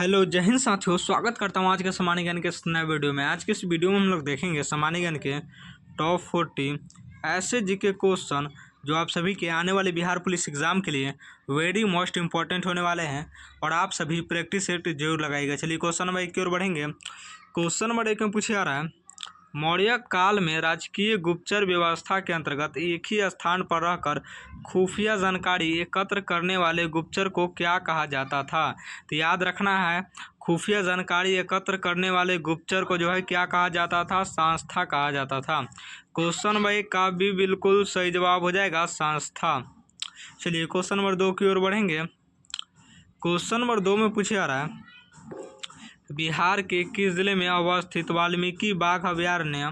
Hello जय हिंद साथियों, स्वागत करता हूँ आज के सामान्य ज्ञान के इस नए वीडियो में। आज के इस वीडियो में हम लोग देखेंगे सामान्य ज्ञान के टॉप 40 ऐसे जीके क्वेश्चन जो आप सभी के आने वाले बिहार पुलिस एग्जाम के लिए वेरी मोस्ट इंपॉर्टेंट होने वाले हैं और आप सभी प्रैक्टिस सेट जरूर लगाइएगा। चलिए क्वेश्चन नंबर 1 की ओर बढ़ेंगे। क्वेश्चन नंबर 1 में पूछा रहा है, मौर्य काल में राजकीय गुप्तचर व्यवस्था के अंतर्गत एक ही स्थान पर रहकर खुफिया जानकारी एकत्र करने वाले गुप्तचर को क्या कहा जाता था। तो याद रखना है, खुफिया जानकारी एकत्र करने वाले गुप्तचर को जो है क्या कहा जाता था, संस्था कहा जाता था। क्वेश्चन नंबर 1 का भी बिल्कुल सही जवाब हो जाएगा संस्था। चलिए क्वेश्चन नंबर 2 की ओर बढ़ेंगे। क्वेश्चन नंबर 2 में पूछा जा रहा है, बिहार के किस जिले में अवस्थित वाल्मीकि बाघ अभयारण्य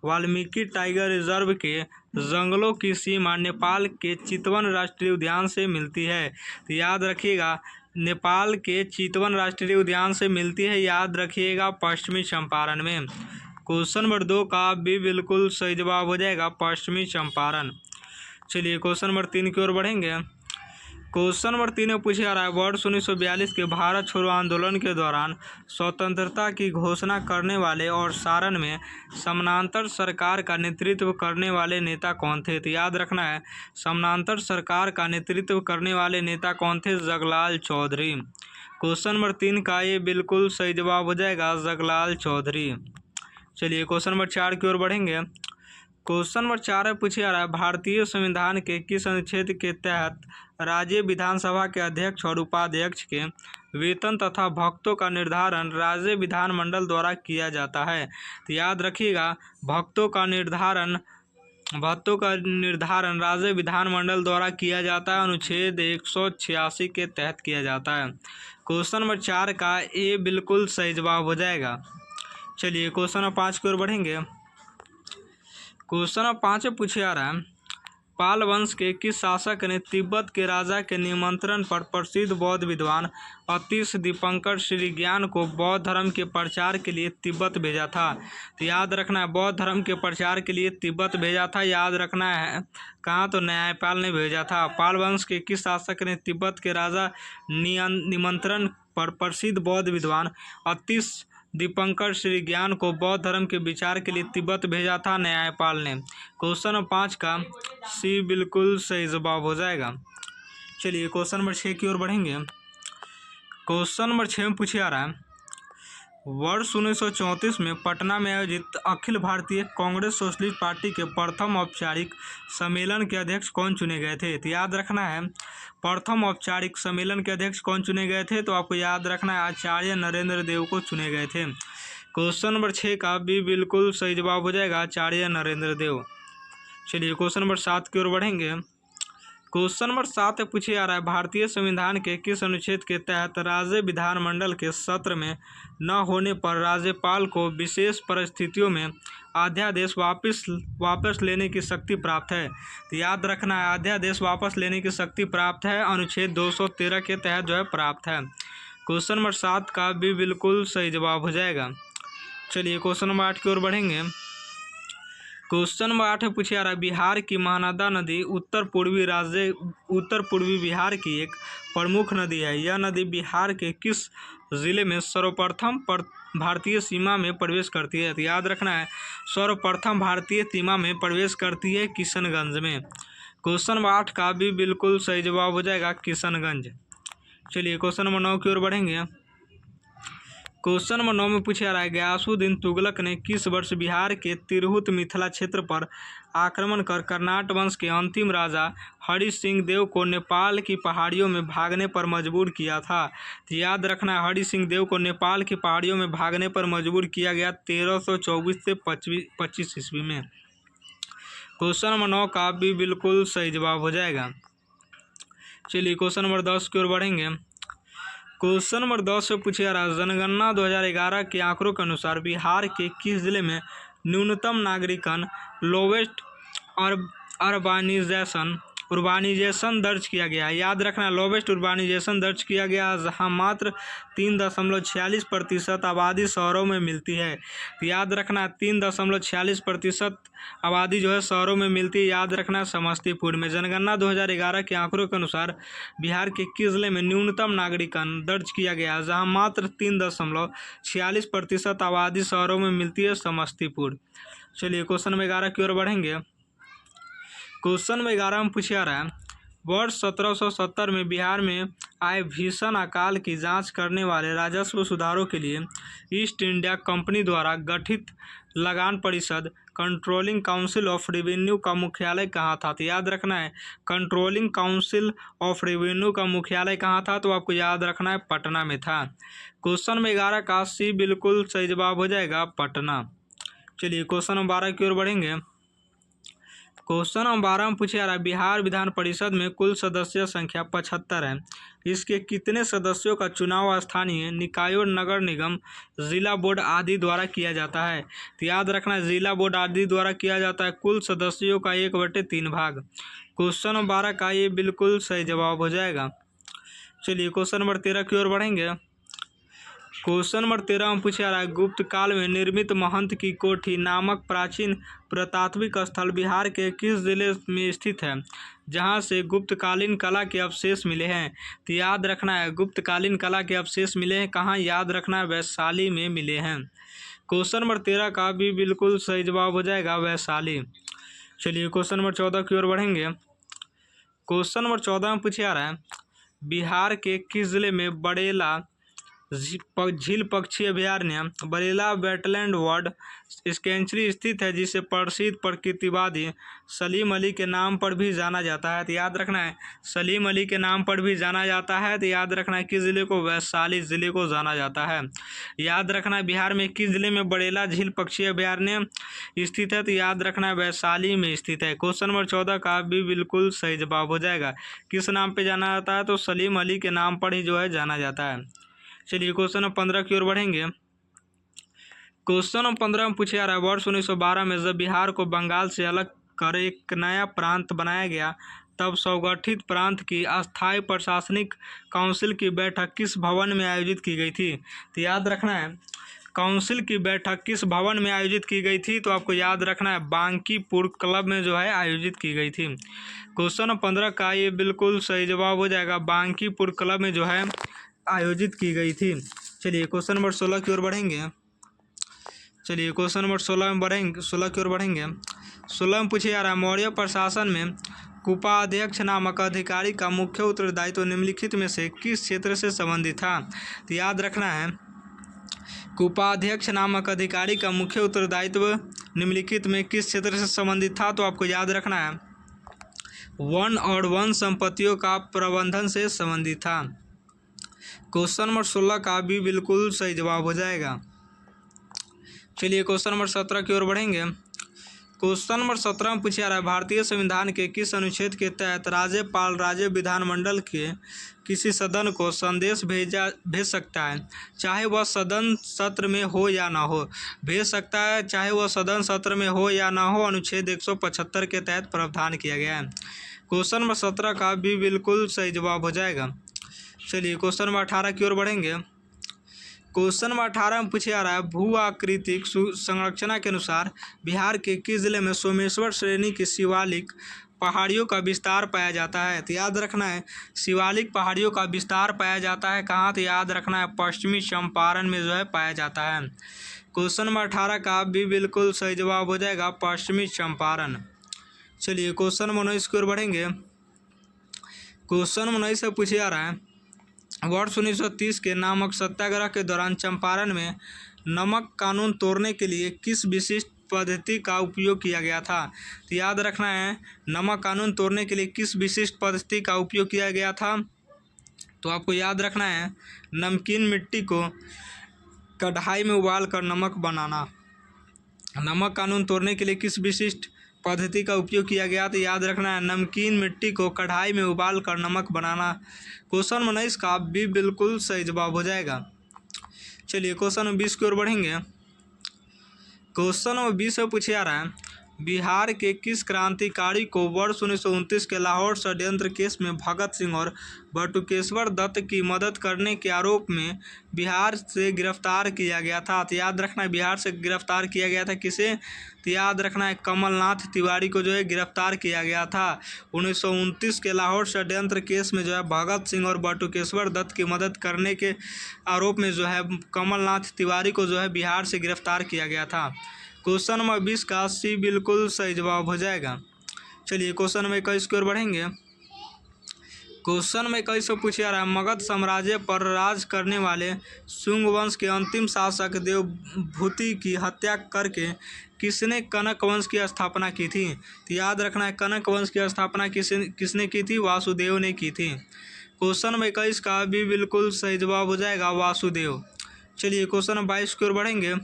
वाल्मीकि टाइगर रिजर्व के जंगलों की सीमा नेपाल के चितवन राष्ट्रीय उद्यान से मिलती है। तो याद रखिएगा, नेपाल के चितवन राष्ट्रीय उद्यान से मिलती है, याद रखिएगा पश्चिमी चंपारण में। क्वेश्चन नंबर 2 का भी बिल्कुल सही जवाब हो जाएगा पश्चिमी चंपारण। चलिए क्वेश्चन नंबर 3 की ओर बढ़ेंगे। क्वेश्चन नंबर 3 में पूछा जा रहा है, वर्ष 1942 के भारत छोड़ो आंदोलन के दौरान स्वतंत्रता की घोषणा करने वाले और सारण में समानांतर सरकार का नेतृत्व करने वाले नेता कौन थे। तो याद रखना है, समानांतर सरकार का नेतृत्व करने वाले नेता कौन थे, जगलाल चौधरी। क्वेश्चन नंबर 3 का ये बिल्कुल सही जवाब हो जाएगा जगलाल चौधरी। चलिए क्वेश्चन नंबर 4 की ओर बढ़ेंगे। क्वेश्चन नंबर 4 में पूछा जा रहा है, भारतीय संविधान के किस अनुच्छेद के तहत राज्य विधानसभा के अध्यक्ष और उपाध्यक्ष के वेतन तथा भत्तों का निर्धारण राज्य विधानमंडल द्वारा किया जाता है। तो याद रखिएगा, भत्तों का निर्धारण राज्य विधानमंडल द्वारा किया जाता है, अनुच्छेद 186 के तहत किया जाता है। क्वेश्चन नंबर 4 का ये बिल्कुल सही जवाब हो जाएगा। चलिए क्वेश्चन नंबर 5 की ओर बढ़ेंगे। क्वेश्चन नंबर 5 में पूछा जा रहा है, पाल वंश के किस शासक ने तिब्बत के राजा के निमंत्रण पर प्रसिद्ध बौद्ध विद्वान अतीश दीपंकर श्रीज्ञान को बौद्ध धर्म के प्रचार के लिए तिब्बत भेजा था। तो याद रखना है, बौद्ध धर्म के प्रचार के लिए तिब्बत भेजा था, याद रखना है कहाँ, तो न्यायपाल ने भेजा था। पाल वंश के किस शासक ने तिब्बत के राजा निमंत्रण पर प्रसिद्ध बौद्ध विद्वान अतीश दीपंकर श्रीज्ञान को बौद्ध धर्म के विचार के लिए तिब्बत भेजा था, न्यायपाल ने। क्वेश्चन नंबर 5 का सी बिल्कुल सही जवाब हो जाएगा। चलिए क्वेश्चन नंबर 6 की ओर बढ़ेंगे। क्वेश्चन नंबर 6 में पूछा जा रहा है, वर्ष 1934 में पटना में आयोजित अखिल भारतीय कांग्रेस सोशलिस्ट पार्टी के प्रथम औपचारिक सम्मेलन के अध्यक्ष कौन चुने गए थे। तो याद रखना है, प्रथम औपचारिक सम्मेलन के अध्यक्ष कौन चुने गए थे, तो आपको याद रखना है आचार्य नरेंद्र देव को चुने गए थे। क्वेश्चन नंबर 6 का भी बिल्कुल सही जवाब हो जाएगा आचार्य नरेंद्र देव। चलिए क्वेश्चन नंबर 7 की ओर बढ़ेंगे। क्वेश्चन नंबर 7 में पूछा जा रहा है, भारतीय संविधान के किस अनुच्छेद के तहत राज्य विधानमंडल के सत्र में न होने पर राज्यपाल को विशेष परिस्थितियों में अध्यादेश वापस लेने की शक्ति प्राप्त है। तो याद रखना है, अध्यादेश वापस लेने की शक्ति प्राप्त है, अनुच्छेद 213 के तहत जो है प्राप्त है। क्वेश्चन नंबर 7 का भी बिल्कुल सही जवाब हो जाएगा। चलिए क्वेश्चन नंबर 8 की ओर बढ़ेंगे। क्वेश्चन नंबर 8 में पूछा जा रहा है, बिहार की महानदा नदी उत्तर पूर्वी बिहार की एक प्रमुख नदी है। यह नदी बिहार के किस जिले में सर्वप्रथम भारतीय सीमा में प्रवेश करती है। तो याद रखना है, सर्वप्रथम भारतीय सीमा में प्रवेश करती है किशनगंज में। क्वेश्चन नंबर 8 का भी बिल्कुल सही जवाब हो जाएगा किशनगंज। चलिए क्वेश्चन नंबर 9 की ओर बढ़ेंगे। क्वेश्चन नंबर 9 में पूछा जा रहा है, गयासुद्दीन तुगलक ने किस वर्ष बिहार के तिरहुत मिथिला क्षेत्र पर आक्रमण कर कर्नाट वंश के अंतिम राजा हरि सिंह देव को नेपाल की पहाड़ियों में भागने पर मजबूर किया था। तो याद रखना, हरि सिंह देव को नेपाल की पहाड़ियों में भागने पर मजबूर किया गया 1324 से 25 ईस्वी में। क्वेश्चन नंबर 9 का भी बिल्कुल सही जवाब हो जाएगा। चलिए क्वेश्चन नंबर 10 की ओर बढ़ेंगे। क्वेश्चन नंबर 10 से पूछा जा रहा है, जनगणना 2011 के आंकड़ों के अनुसार बिहार के किस जिले में न्यूनतम नागरिकन लोवेस्ट अर्बानाइजेशन उर्बानाइजेशन दर्ज किया गया है। याद रखना, लोवेस्ट उर्बानाइजेशन दर्ज किया गया जहाँ मात्र 3.46% आबादी शहरों में मिलती है। तो याद रखना 3.46% आबादी जो है शहरों में मिलती है। याद रखना समस्तीपुर में। जनगणना 2011 के आंकड़ों के अनुसार बिहार के किस जिले में न्यूनतम नागरिकन दर्ज किया गया है जहाँ मात्र 3.46% आबादी शहरों में मिलती है? समस्तीपुर। चलिए क्वेश्चन नंबर 11 की ओर बढ़ेंगे। क्वेश्चन नंबर 11 में पूछा रहा है, वर्ष 1770 में बिहार में आए भीषण अकाल की जांच करने वाले राजस्व सुधारों के लिए ईस्ट इंडिया कंपनी द्वारा गठित लगान परिषद कंट्रोलिंग काउंसिल ऑफ रेवेन्यू का मुख्यालय कहाँ था? तो याद रखना है कंट्रोलिंग काउंसिल ऑफ रेवेन्यू का मुख्यालय कहाँ था? तो आपको याद रखना है पटना में था। क्वेश्चन नंबर 11 का सी बिल्कुल सही जवाब हो जाएगा पटना। चलिए क्वेश्चन नंबर 12 की ओर बढ़ेंगे। क्वेश्चन नंबर 12 में पूछा जा रहा है, बिहार विधान परिषद में कुल सदस्य संख्या 75 है। इसके कितने सदस्यों का चुनाव स्थानीय निकायों, नगर निगम, जिला बोर्ड आदि द्वारा किया जाता है? तो याद रखना जिला बोर्ड आदि द्वारा किया जाता है कुल सदस्यों का 1/3 भाग। क्वेश्चन नंबर 12 का ये बिल्कुल सही जवाब हो जाएगा। चलिए क्वेश्चन नंबर 13 की ओर बढ़ेंगे। क्वेश्चन नंबर 13 में पूछा जा रहा है, गुप्त काल में निर्मित महंत की कोठी नामक प्राचीन पुरातात्विक स्थल बिहार के किस जिले में स्थित है जहां से गुप्तकालीन कला के अवशेष मिले हैं? तो याद रखना है गुप्तकालीन कला के अवशेष मिले हैं कहाँ? याद रखना है वैशाली में मिले हैं। क्वेश्चन नंबर 13 का भी बिल्कुल सही जवाब हो जाएगा वैशाली। चलिए क्वेश्चन नंबर 14 की ओर बढ़ेंगे। क्वेश्चन नंबर 14 में पूछा जा रहा है, बिहार के किस जिले में बड़ेला झील पक्षी अभयारण्य बरेला वेटलैंड वर्ल्ड सेंचुरी स्थित है जिसे प्रसिद्ध प्रकृतिवादी सलीम अली के नाम पर भी जाना जाता है? तो याद रखना है सलीम अली के नाम पर भी जाना जाता है। तो याद रखना है किस जिले को? वैशाली जिले को जाना जाता है। याद रखना है बिहार में किस जिले में बड़ेला झील पक्षी अभयारण्य स्थित है? तो याद रखना है वैशाली में स्थित है। क्वेश्चन नंबर 14 का भी बिल्कुल सही जवाब हो जाएगा। किस नाम पर जाना जाता है? तो सलीम अली के नाम पर ही जो है जाना जाता है। चलिए क्वेश्चन नंबर 15 की ओर बढ़ेंगे। क्वेश्चन नंबर 15 में पूछा जा रहा है, वर्ष 1912 में जब बिहार को बंगाल से अलग कर एक नया प्रांत बनाया गया तब स्वगठित प्रांत की अस्थायी प्रशासनिक काउंसिल की बैठक किस भवन में आयोजित की गई थी? तो याद रखना है काउंसिल की बैठक किस भवन में आयोजित की गई थी? तो आपको याद रखना है बांकीपुर क्लब में जो है आयोजित की गई थी। क्वेश्चन नंबर 15 का ये बिल्कुल सही जवाब हो जाएगा बांकीपुर क्लब में जो है आयोजित की गई थी। चलिए क्वेश्चन नंबर 16 की ओर बढ़ेंगे। चलिए क्वेश्चन नंबर 16 की ओर बढ़ेंगे। 16 में पूछे जा रहा है, मौर्य प्रशासन में कुपाध्यक्ष नामक अधिकारी का मुख्य उत्तरदायित्व निम्नलिखित में से किस क्षेत्र से संबंधित था? तो याद रखना है कुपाध्यक्ष नामक अधिकारी का मुख्य उत्तरदायित्व निम्नलिखित में किस क्षेत्र से संबंधित था? तो आपको याद रखना है वन और वन संपत्तियों का प्रबंधन से संबंधित था। क्वेश्चन नंबर 16 का भी बिल्कुल सही जवाब हो जाएगा। चलिए क्वेश्चन नंबर 17 की ओर बढ़ेंगे। क्वेश्चन नंबर 17 में पूछा जा रहा है, भारतीय संविधान के किस अनुच्छेद के तहत राज्यपाल राज्य विधानमंडल के किसी सदन को संदेश भेज सकता है चाहे वह सदन सत्र में हो या ना हो? भेज सकता है चाहे वह सदन सत्र में हो या ना हो, अनुच्छेद 175 के तहत प्रावधान किया गया है। क्वेश्चन नंबर 17 का भी बिल्कुल सही जवाब हो जाएगा। चलिए क्वेश्चन नंबर 18 की ओर बढ़ेंगे। क्वेश्चन नंबर 18 में पूछा जा रहा है, भू आकृतिक संरचना के अनुसार बिहार के किस जिले में सोमेश्वर श्रेणी की शिवालिक पहाड़ियों का विस्तार पाया जाता है? तो याद रखना है शिवालिक पहाड़ियों का विस्तार पाया जाता है कहाँ? तो याद रखना है पश्चिमी चंपारण में जो है पाया जाता है। क्वेश्चन नंबर 18 का भी बिल्कुल सही जवाब हो जाएगा पश्चिमी चंपारण। चलिए क्वेश्चन नंबर 19 की ओर बढ़ेंगे। क्वेश्चन नंबर 19 से पूछा जा रहा है, वर्ष 1930 के नमक सत्याग्रह के दौरान चंपारण में नमक कानून तोड़ने के लिए किस विशिष्ट पद्धति का उपयोग किया गया था? तो याद रखना है नमक कानून तोड़ने के लिए किस विशिष्ट पद्धति का उपयोग किया गया था? तो आपको याद रखना है नमकीन मिट्टी को कढ़ाई में उबाल कर नमक बनाना। नमक कानून तोड़ने के लिए किस विशिष्ट पद्धति का उपयोग किया गया? तो याद रखना है नमकीन मिट्टी को कढ़ाई में उबाल कर नमक बनाना। क्वेश्चन नंबर 19 का भी बिल्कुल सही जवाब हो जाएगा। चलिए क्वेश्चन नंबर 20 की ओर बढ़ेंगे। क्वेश्चन नंबर 20 में पूछा जा रहा है, बिहार के किस क्रांतिकारी को वर्ष 1929 के लाहौर षड्यंत्र केस में भगत सिंह और बटुकेश्वर दत्त की मदद करने के आरोप में बिहार से गिरफ्तार किया गया था? तो याद रखना है बिहार से गिरफ्तार किया गया था किसे? तो याद रखना है कमलनाथ तिवारी को जो है गिरफ्तार किया गया था। 1929 के लाहौर षड्यंत्र केस में जो है भगत सिंह और बटुकेश्वर दत्त की मदद करने के आरोप में जो है कमलनाथ तिवारी को जो है बिहार से गिरफ्तार किया गया था। क्वेश्चन नंबर 20 का सी बिल्कुल सही जवाब हो जाएगा। चलिए क्वेश्चन नंबर 21 की ओर बढ़ेंगे। क्वेश्चन में 21 से पूछा रहा है, मगध साम्राज्य पर राज करने वाले शुंग वंश के अंतिम शासक देवभूति की हत्या करके किसने कनक वंश की स्थापना की थी? तो याद रखना है कनक वंश की स्थापना किसने की थी? वासुदेव ने की थी। क्वेश्चन में 21 का भी बिल्कुल सही जवाब हो जाएगा वासुदेव। चलिए क्वेश्चन नंबर 22 की ओर बढ़ेंगे।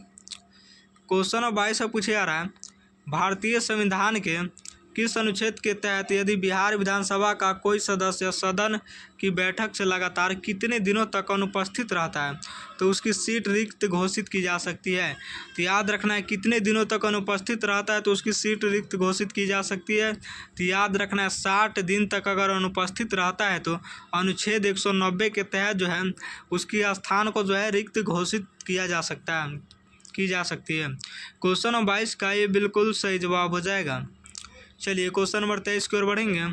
क्वेश्चन नंबर 22 से पूछे जा रहा है, भारतीय संविधान के किस अनुच्छेद के तहत यदि बिहार विधानसभा का कोई सदस्य सदन की बैठक से लगातार कितने दिनों तक अनुपस्थित रहता है तो उसकी सीट रिक्त घोषित की जा सकती है? तो याद रखना है कितने दिनों तक अनुपस्थित रहता है तो उसकी सीट रिक्त घोषित की जा सकती है। तो याद रखना है 60 दिन तक अगर अनुपस्थित रहता है तो अनुच्छेद 190 के तहत जो है उसकी स्थान को जो है रिक्त घोषित किया जा सकता है, की जा सकती है। क्वेश्चन नंबर 22 का ये बिल्कुल सही जवाब हो जाएगा। चलिए क्वेश्चन नंबर 23 की ओर बढ़ेंगे।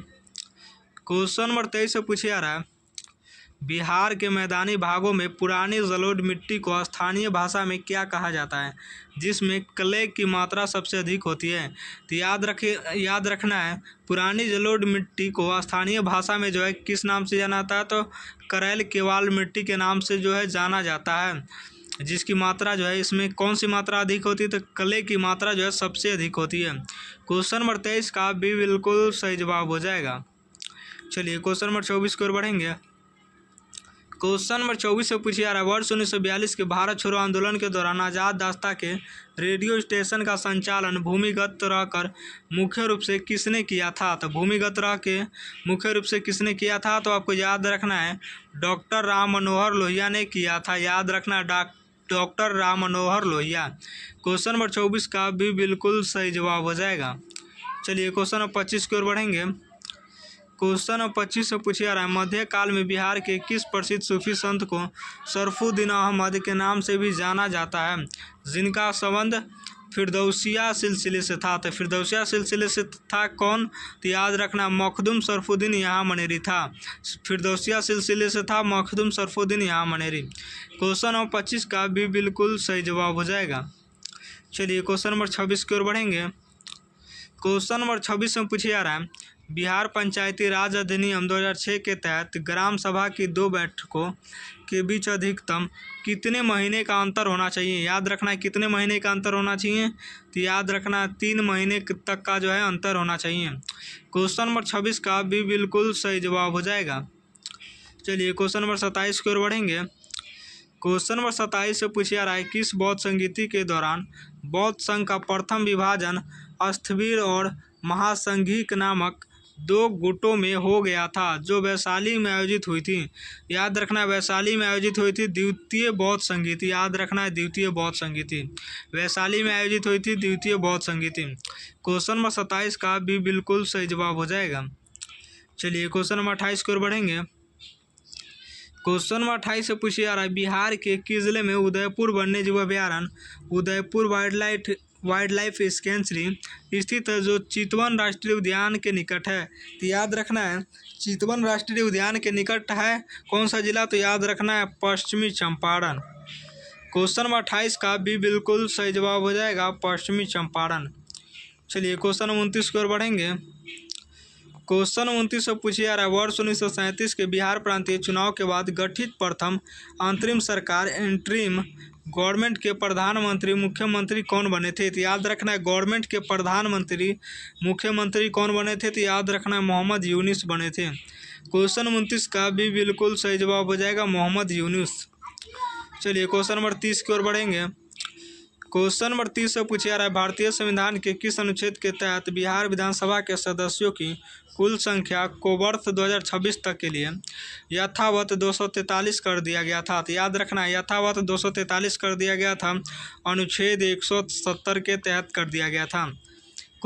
क्वेश्चन नंबर 23 से पूछे जा रहा है, बिहार के मैदानी भागों में पुरानी जलोढ़ मिट्टी को स्थानीय भाषा में क्या कहा जाता है जिसमें क्ले की मात्रा सबसे अधिक होती है? तो याद रखना है पुरानी जलोढ़ मिट्टी को स्थानीय भाषा में जो है किस नाम से जाना जाता है? तो करैल केवाल मिट्टी के नाम से जो है जाना जाता है, जिसकी मात्रा जो है इसमें कौन सी मात्रा अधिक होती है? तो क्ले की मात्रा जो है सबसे अधिक होती है। क्वेश्चन नंबर 23 का भी बिल्कुल सही जवाब हो जाएगा। चलिए क्वेश्चन नंबर 24 की ओर बढ़ेंगे। क्वेश्चन नंबर 24 से पूछा जा रहा है, वर्ष 1942 के भारत छोड़ो आंदोलन के दौरान आज़ाद रास्ता के रेडियो स्टेशन का संचालन भूमिगत रहकर मुख्य रूप से किसने किया था? तो भूमिगत रह के मुख्य रूप से किसने किया था? तो आपको याद रखना है डॉक्टर राम मनोहर लोहिया ने किया था। याद रखना doctor Ram Manohar Lohia. Question number 24 का भी बिल्कुल सही जवाब हो जाएगा। चलिए क्वेश्चन नंबर 25 की ओर बढ़ेंगे। क्वेश्चन नंबर 25 से पूछा जा रहा है, मध्यकाल में बिहार के किस प्रसिद्ध सूफी संत को शरफुद्दीन अहमद के नाम से भी जाना जाता है जिनका संबंध फिरदौसिया सिलसिले से था? तो फिरदौसिया सिलसिले से था कौन? तो याद रखना मखदूम शरफुद्दीन यहाँ मनेरी था। फिरदौसिया सिलसिले से था मखदूम शरफुद्दीन यहाँ मनेरी। क्वेश्चन नंबर 25 का भी बिल्कुल सही जवाब हो जाएगा। चलिए क्वेश्चन नंबर 26 की ओर बढ़ेंगे। क्वेश्चन नंबर 26 में पूछा जा रहा है, बिहार पंचायती राज अधिनियम 2006 के तहत ग्राम सभा की 2 बैठकों के बीच अधिकतम कितने महीने का अंतर होना चाहिए? याद रखना है कितने महीने का अंतर होना चाहिए? तो याद रखना 3 महीने तक का जो है अंतर होना चाहिए। क्वेश्चन नंबर 26 का भी बिल्कुल सही जवाब हो जाएगा। चलिए क्वेश्चन नंबर 27 की ओर बढ़ेंगे। क्वेश्चन नंबर 27 से पूछा जा रहा है, किस बौद्ध संगीति के दौरान बौद्ध संघ का प्रथम विभाजन स्थविर और महासंघिक नामक 2 गुटों में हो गया था जो वैशाली में आयोजित हुई थी? याद रखना वैशाली में आयोजित हुई थी द्वितीय बौद्ध संगीति। याद रखना है द्वितीय बौद्ध संगीति वैशाली में आयोजित हुई थी, द्वितीय बौद्ध संगीति। क्वेश्चन नंबर 27 का भी बिल्कुल सही जवाब हो जाएगा। चलिए क्वेश्चन नंबर 28 की ओर बढ़ेंगे। क्वेश्चन नंबर 28 से पूछा जा रहा है, बिहार के किस जिले में उदयपुर वन्यजीव अभयारण्य, उदयपुर वाइल्ड लाइफ सेंचुरी स्थित है जो चितवन राष्ट्रीय उद्यान के निकट है? तो याद रखना है चितवन राष्ट्रीय उद्यान के निकट है कौन सा जिला? तो याद रखना है पश्चिमी चंपारण। क्वेश्चन नंबर 28 का भी बिल्कुल सही जवाब हो जाएगा पश्चिमी चंपारण। चलिए क्वेश्चन नंबर 29 की ओर बढ़ेंगे। क्वेश्चन नंबर 29 से पूछा जा रहा है, वर्ष 1937 के बिहार प्रांतीय चुनाव के बाद गठित प्रथम अंतरिम सरकार इंटरिम गवर्नमेंट के प्रधानमंत्री मुख्यमंत्री कौन बने थे? तो याद रखना है गवर्नमेंट के प्रधानमंत्री मुख्यमंत्री कौन बने थे? तो याद रखना है मोहम्मद यूनुस बने थे। क्वेश्चन नंबर 29 का भी बिल्कुल सही जवाब हो जाएगा मोहम्मद यूनुस। चलिए क्वेश्चन नंबर 30 की ओर बढ़ेंगे। क्वेश्चन नंबर 30 से पूछा जा रहा है, भारतीय संविधान के किस अनुच्छेद के तहत बिहार विधानसभा के सदस्यों की कुल संख्या को वर्ष 2026 तक के लिए यथावत 243 कर दिया गया था? तो याद रखना है यथावत 243 कर दिया गया था, अनुच्छेद 170 के तहत कर दिया गया था।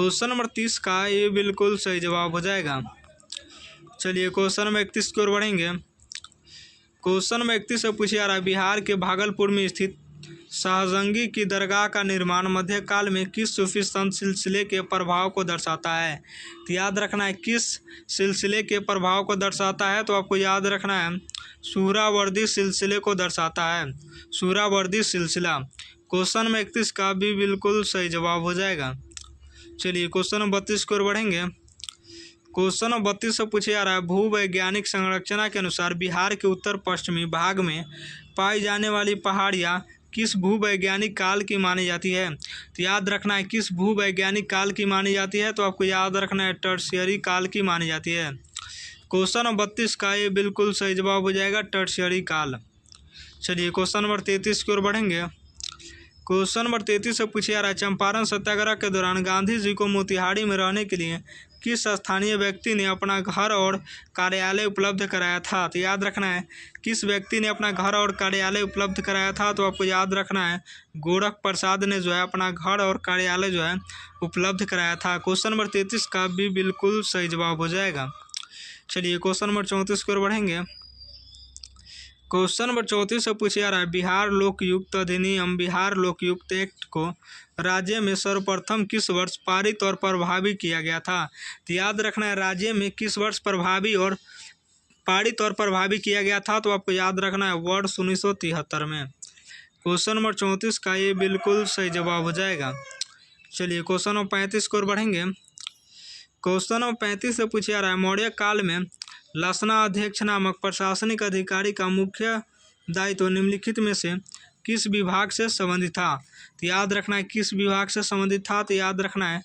क्वेश्चन नंबर 30 का ये बिल्कुल सही जवाब हो जाएगा। चलिए क्वेश्चन नंबर 31 की ओर बढ़ेंगे। क्वेश्चन नंबर 31 से पूछा जा रहा है, बिहार के भागलपुर में स्थित शाहजंगी की दरगाह का निर्माण मध्यकाल में किस सूफी संत सिलसिले के प्रभाव को दर्शाता है? तो याद रखना है किस सिलसिले के प्रभाव को दर्शाता है, तो आपको याद रखना है सुहरावर्दी सिलसिले को दर्शाता है, सुहरावर्दी सिलसिला। क्वेश्चन नंबर 31 का भी बिल्कुल सही जवाब हो जाएगा। चलिए क्वेश्चन नंबर 32 की ओर बढ़ेंगे। क्वेश्चन नंबर 32 से पूछा जा रहा है, भूवैज्ञानिक संरचना के अनुसार बिहार के उत्तर पश्चिमी भाग में पाई जाने वाली पहाड़ियाँ किस भूवैज्ञानिक काल की मानी जाती है? तो याद रखना है किस भूवैज्ञानिक काल की मानी जाती है, तो आपको याद रखना है टर्शियरी काल की मानी जाती है। क्वेश्चन नंबर 32 का ये बिल्कुल सही जवाब हो जाएगा, टर्शियरी काल। चलिए क्वेश्चन नंबर 33 की ओर बढ़ेंगे। क्वेश्चन नंबर 33 से पूछा जा रहा है, चंपारण सत्याग्रह के दौरान गांधी जी को मोतिहारी में रहने के लिए किस स्थानीय व्यक्ति ने अपना घर और कार्यालय उपलब्ध कराया था? तो याद रखना है किस व्यक्ति ने अपना घर और कार्यालय उपलब्ध कराया था, तो आपको याद रखना है गोरख प्रसाद ने जो है अपना घर और कार्यालय जो है उपलब्ध कराया था। क्वेश्चन नंबर 33 का भी बिल्कुल सही जवाब हो जाएगा। चलिए क्वेश्चन नंबर 34 की ओर बढ़ेंगे। क्वेश्चन नंबर 34 से पूछा जा रहा है, बिहार लोकयुक्त अधिनियम बिहार लोकयुक्त एक्ट को राज्य में सर्वप्रथम किस वर्ष पारित और प्रभावी किया गया था? तो याद रखना है राज्य में किस वर्ष प्रभावी और पारित और प्रभावी किया गया था, तो आपको याद रखना है वर्ष 1973 में। क्वेश्चन नंबर 34 का ये बिल्कुल सही जवाब हो जाएगा। चलिए क्वेश्चन नंबर 35 की ओर बढ़ेंगे। क्वेश्चन नंबर 35 से पूछा जा रहा है, मौर्य काल में लसना अध्यक्ष नामक प्रशासनिक अधिकारी का मुख्य दायित्व निम्नलिखित में से किस विभाग से संबंधित था? तो याद रखना है किस विभाग से संबंधित था, तो याद रखना है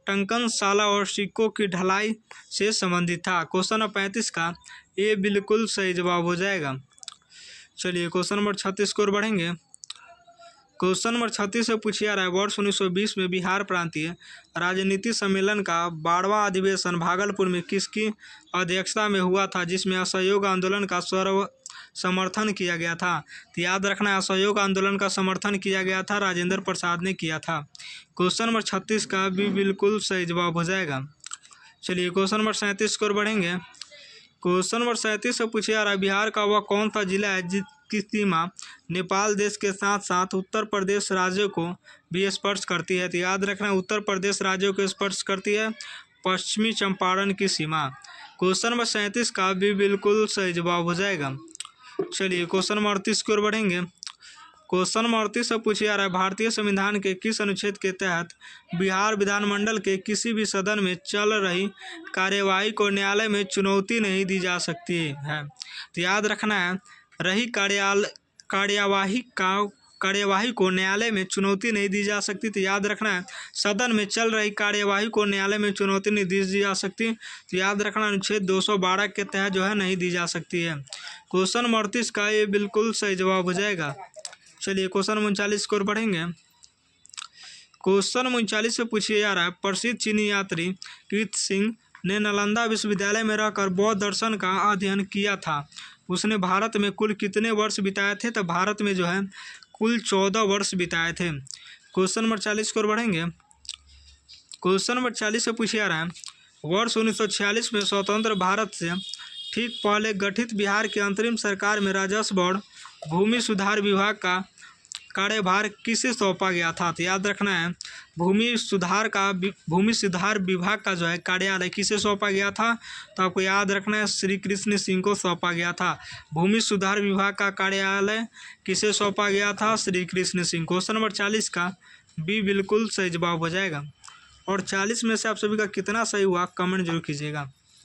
टंकनशाला और सिक्कों की ढलाई से संबंधित था। क्वेश्चन नंबर 35 का ये बिल्कुल सही जवाब हो जाएगा। चलिए क्वेश्चन नंबर 36 की ओर बढ़ेंगे। क्वेश्चन नंबर 36 से पूछा जा रहा है, वर्ष 1920 में बिहार प्रांतीय राजनीति सम्मेलन का 12वां अधिवेशन भागलपुर में किसकी अध्यक्षता में हुआ था, जिसमें असहयोग आंदोलन का सर्व समर्थन किया गया था? तो याद रखना है असहयोग आंदोलन का समर्थन किया गया था, राजेंद्र प्रसाद ने किया था। क्वेश्चन नंबर 36 का भी बिल्कुल सही जवाब हो जाएगा। चलिए क्वेश्चन नंबर 37 की ओर बढ़ेंगे। क्वेश्चन नंबर 37 से पूछा जा रहा है, बिहार का वह कौन सा जिला है जिसकी सीमा नेपाल देश के साथ साथ उत्तर प्रदेश राज्य को भी स्पर्श करती है? तो याद रखना उत्तर प्रदेश राज्यों को स्पर्श करती है पश्चिमी चंपारण की सीमा। क्वेश्चन नंबर 37 का भी बिल्कुल सही जवाब हो जाएगा। चलिए क्वेश्चन नंबर 38 की ओर बढ़ेंगे। क्वेश्चन नंबर 38 से पूछा जा रहा है, भारतीय संविधान के किस अनुच्छेद के तहत बिहार विधानमंडल के किसी भी सदन में चल रही कार्यवाही को न्यायालय में चुनौती नहीं दी जा सकती है? तो याद रखना है रही कार्यवाही को न्यायालय में चुनौती नहीं दी जा सकती। तो याद रखना है सदन में चल रही कार्यवाही को न्यायालय में चुनौती नहीं दी जा सकती। तो याद रखना अनुच्छेद 212 के तहत जो है नहीं दी जा सकती है। क्वेश्चन नंबर 38 का ये बिल्कुल सही जवाब हो जाएगा। चलिए क्वेश्चन नंबर 39 की ओर बढ़ेंगे। क्वेश्चन नंबर 39 से पूछा जा रहा है, प्रसिद्ध चीनी यात्री कीर्ति सिंह ने नालंदा विश्वविद्यालय में रहकर बौद्ध दर्शन का अध्ययन किया था। उसने भारत में कुल कितने वर्ष बिताए थे? तो भारत में जो है कुल 14 वर्ष बिताए थे। क्वेश्चन नंबर 40 की ओर बढ़ेंगे। क्वेश्चन नंबर 40 से पूछा जा रहा है, वर्ष 1946 में स्वतंत्र भारत से ठीक पहले गठित बिहार की अंतरिम सरकार में राजस्व बोर्ड भूमि सुधार विभाग का कार्यभार किसे सौंपा गया था? तो याद रखना है भूमि सुधार विभाग का जो है कार्यालय किसे सौंपा गया था? तो आपको याद रखना है श्री कृष्ण सिंह को सौंपा गया था। भूमि सुधार विभाग का कार्यालय किसे सौंपा गया था? श्री कृष्ण सिंह। क्वेश्चन नंबर 40 का भी बिल्कुल सही जवाब हो जाएगा। और 40 में से आप सभी का कितना सही हुआ कमेंट जरूर कीजिएगा।